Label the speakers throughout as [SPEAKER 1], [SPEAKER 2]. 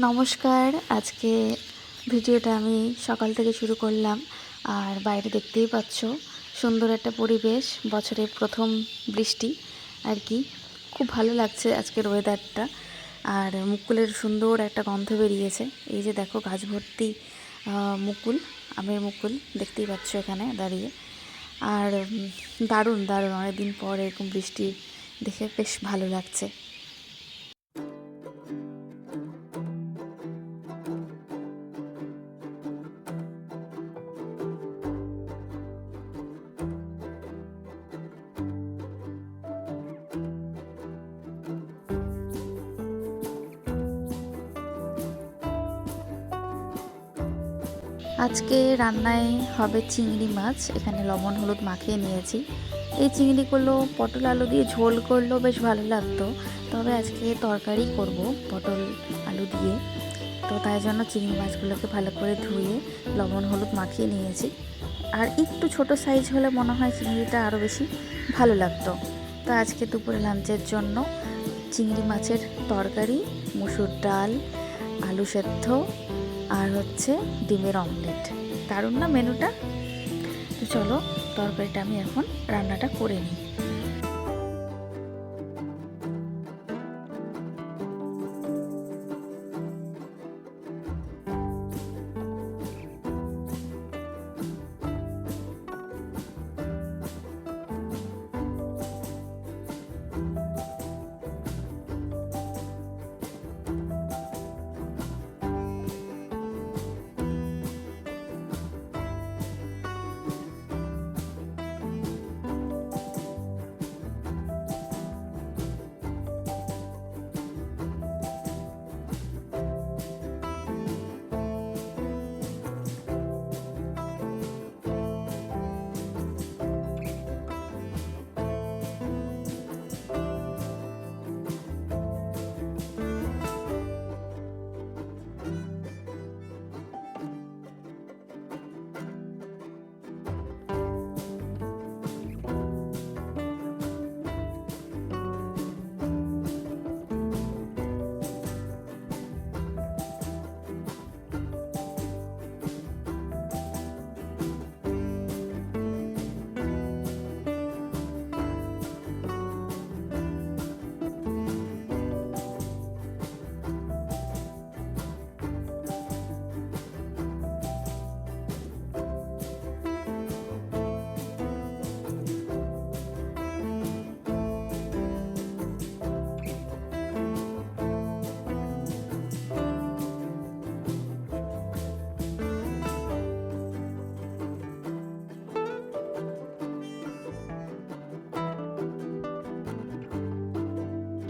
[SPEAKER 1] নমস্কার। আজকে ভিডিওটা আমি সকাল থেকে শুরু করলাম। আর বাইরে দেখতেই পাচ্ছ সুন্দর একটা পরিবেশ, বছরের প্রথম বৃষ্টি আর কি। খুব ভালো লাগছে আজকের ওয়েদারটা। আর মুকুলের সুন্দর একটা গন্ধ বেরিয়েছে। এই যে দেখো গাছ ভর্তি মুকুল, আমের মুকুল দেখতেই পাচ্ছ এখানে দাঁড়িয়ে। আর দারুণ দারুণ, অনেকদিন পর এরকম বৃষ্টি দেখে বেশ ভালো লাগছে। আজকে রান্নায় হবে চিংড়ি মাছ। এখানে লবণ হলুদ মাখিয়ে নিয়েছি। এই চিংড়িগুলো পটল আলু দিয়ে ঝোল করলেও বেশ ভালো লাগতো, তবে আজকে তরকারি করব পটল আলু দিয়ে। তো তাই জন্য চিংড়ি মাছগুলোকে ভালো করে ধুয়ে লবণ হলুদ মাখিয়ে নিয়েছি। আর একটু ছোট সাইজ হলে মনে হয় চিংড়িটা আরও বেশি ভালো লাগতো। তো আজকে দুপুরে লাঞ্চের জন্য চিংড়ি মাছের তরকারি, মুসুর ডাল, আলু সেদ্ধ আর হচ্ছে ডিমের অমলেট। দারুণ না মেনুটা? তো চলো তরকারিটা আমি এখন রান্নাটা করে নিই।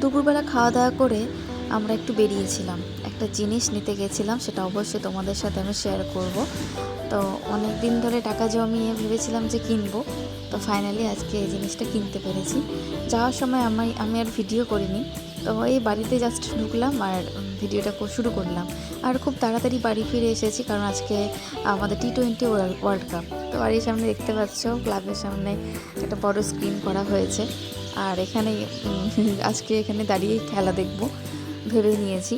[SPEAKER 1] দুপুরবেলা খাওয়া দাওয়া করে আমরা একটু বেরিয়েছিলাম, একটা জিনিস নিতে গেছিলাম, সেটা অবশ্যই তোমাদের সাথে আমি শেয়ার করব। তো অনেক দিন ধরে টাকা জমিয়ে ভেবেছিলাম যে কিনবো, তো ফাইনালি আজকে এই জিনিসটা কিনতে পেরেছি। যাওয়ার সময় আমি আর ভিডিও করিনি, তো এই বাড়িতে জাস্ট ঢুকলাম আর ভিডিওটা শুরু করলাম। আর খুব তাড়াতাড়ি বাড়ি ফিরে এসেছি, কারণ আজকে আমাদের T20 ওয়ার্ল্ড কাপ। তো বাড়ির সামনে দেখতে পাচ্ছ ক্লাবের সামনে একটা বড় স্ক্রিন করা হয়েছে। আর এখানে আজকে এখানে দাঁড়িয়েই খেলা দেখব ভেবে নিয়েছি।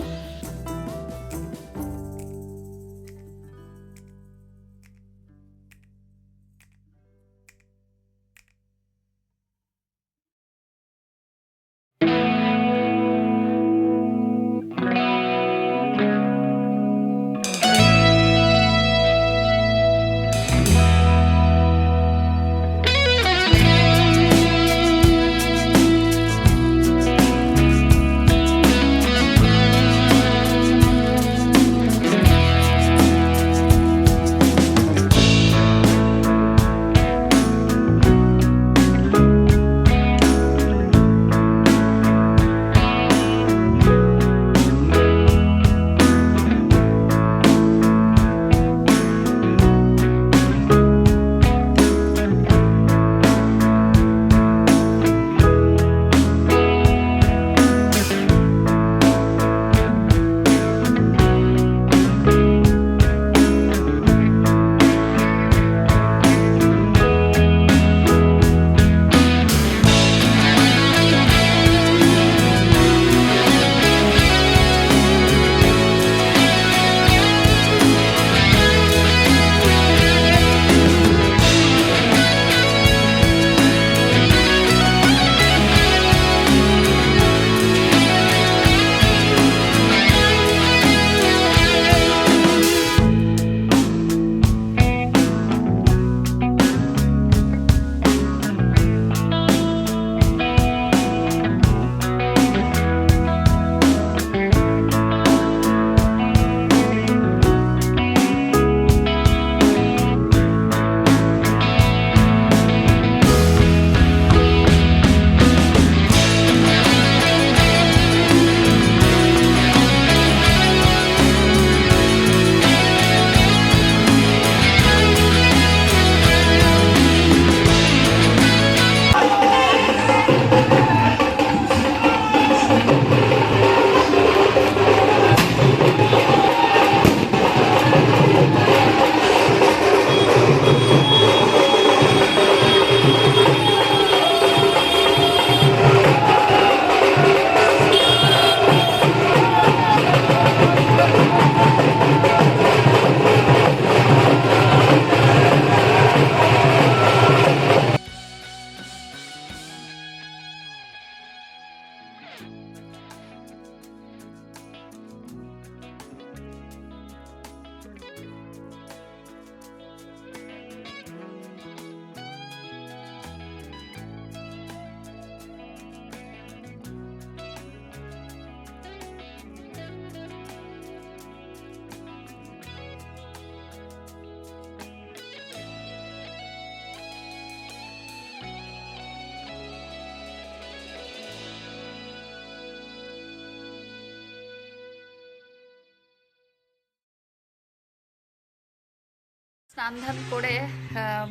[SPEAKER 1] স্নান ধান করে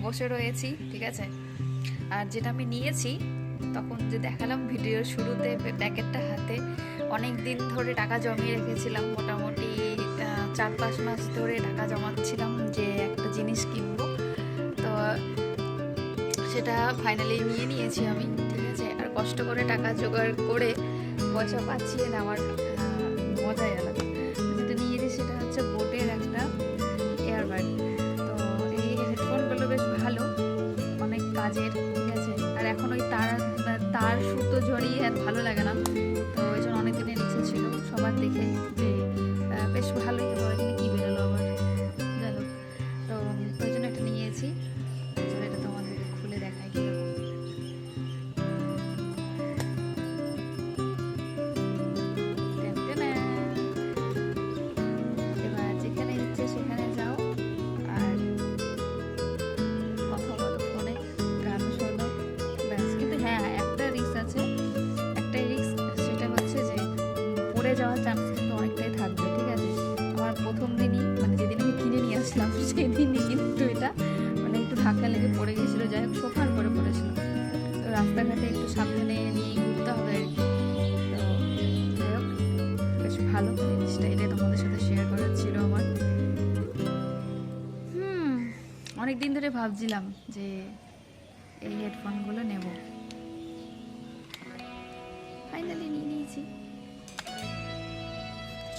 [SPEAKER 1] বসে রয়েছি, ঠিক আছে। আর যেটা আমি নিয়েছি তখন যে দেখালাম ভিডিওর শুরুতে, প্যাকেটটা হাতে, অনেক দিন ধরে টাকা জমিয়ে রেখেছিলাম, মোটামুটি 4-5 মাস ধরে টাকা জমাচ্ছিলাম যে একটা জিনিস কিনবো। তো সেটা ফাইনালি নিয়ে নিয়েছি আমি, ঠিক আছে। আর কষ্ট করে টাকা জোগাড় করে পয়সা পাচ্ছি না, আমার মজাই আলাদা। যেটা নিয়েছি সেটা হচ্ছে বোটের একটা এয়ারবাড। তো এই হেডফোনগুলো বেশ ভালো, অনেক কাজের, ঠিক আছে। আর এখন ওই তার সুতো জড়িয়ে আর ভালো লাগে না, তো ওই জন্য অনেক দিনের ইচ্ছে ছিল সবার দেখে যে বেশ ভালোই হবে, এখানে কী বেরোলো আবার, যাই হোক। তো ওই জন্য একটা নিয়েছি, এটা তোমাদেরকে খুলে দেখাই কীরকম। এবার যেখানে ইচ্ছে সেখানে যাও আর কথা বলো ফোনে, গান শোনো, ব্যাস। কিন্তু হ্যাঁ, একটা রিস্ক আছে, একটা রিস্ক, সেটা হচ্ছে যে পড়ে যাওয়ার চান্স কিন্তু অনেকটাই থাকবে, ঠিক আছে। আমার প্রথম দিনই, মানে যেদিন আমি কিনে নিয়ে আসলাম সেদিনই কিন্তু এটা মানে একটু ধাক্কা লেগে পড়ে গেছিলো, যাই হোক সোফার করে পড়েছিল। তো রাস্তাঘাটে একটু সাবধানে নিয়ে ঘুরতে হবে আর কি। তো যাই হোক, বেশ ভালো জিনিসটা, এটাই তোমাদের সাথে শেয়ার করার ছিল আমার। অনেক দিন ধরে ভাবছিলাম যে এই হেডফোনগুলো নেব, ফাইনালি নিয়ে নিয়েছি।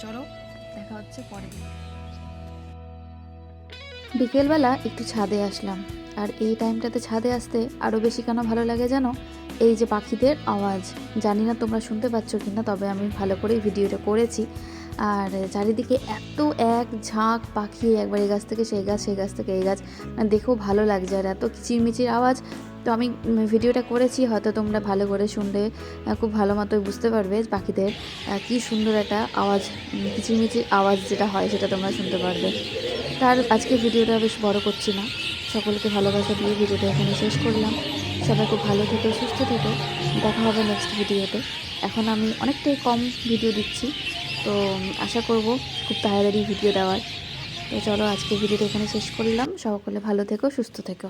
[SPEAKER 1] চলো দেখা হচ্ছে পরে। বিকেলবেলা একটু ছাদে আসলাম, আর এই টাইমটাতে ছাদে আসতে আরও বেশি কেন ভালো লাগে জানো, এই যে পাখিদের আওয়াজ, জানি না তোমরা শুনতে পাচ্ছ কিনা, তবে আমি ভালো করেই ভিডিওটা করেছি। আর চারিদিকে এত এক ঝাঁক পাখি, একবার এই গাছ থেকে সেই গাছ, সেই গাছ থেকে এই গাছ, মানে দেখেও ভালো লাগছে, আর এত কিচিরমিচির আওয়াজ। তো আমি ভিডিওটা করেছি, হয়তো তোমরা ভালো করে শুনলে খুব ভালো মতোই বুঝতে পারবে পাখিদের কি সুন্দর একটা আওয়াজ, কিচিরমিচির আওয়াজ যেটা হয় সেটা তোমরা শুনতে পারবে। তার আজকে ভিডিওটা বেশ বড় করছি না, সকলকে ভালোবাসা দিয়ে ভিডিওটা এখানে শেষ করলাম। সবাই খুব ভালো থেকো, সুস্থ থেকো, দেখা হবে নেক্সট ভিডিওতে। এখন আমি অনেকটাই কম ভিডিও দিচ্ছি, তো আশা করব খুব তাড়াতাড়ি ভিডিও দেওয়ার। তো চলো আজকে ভিডিওটা এখানে শেষ করলাম, সকলে ভালো থেকো, সুস্থ থেকো।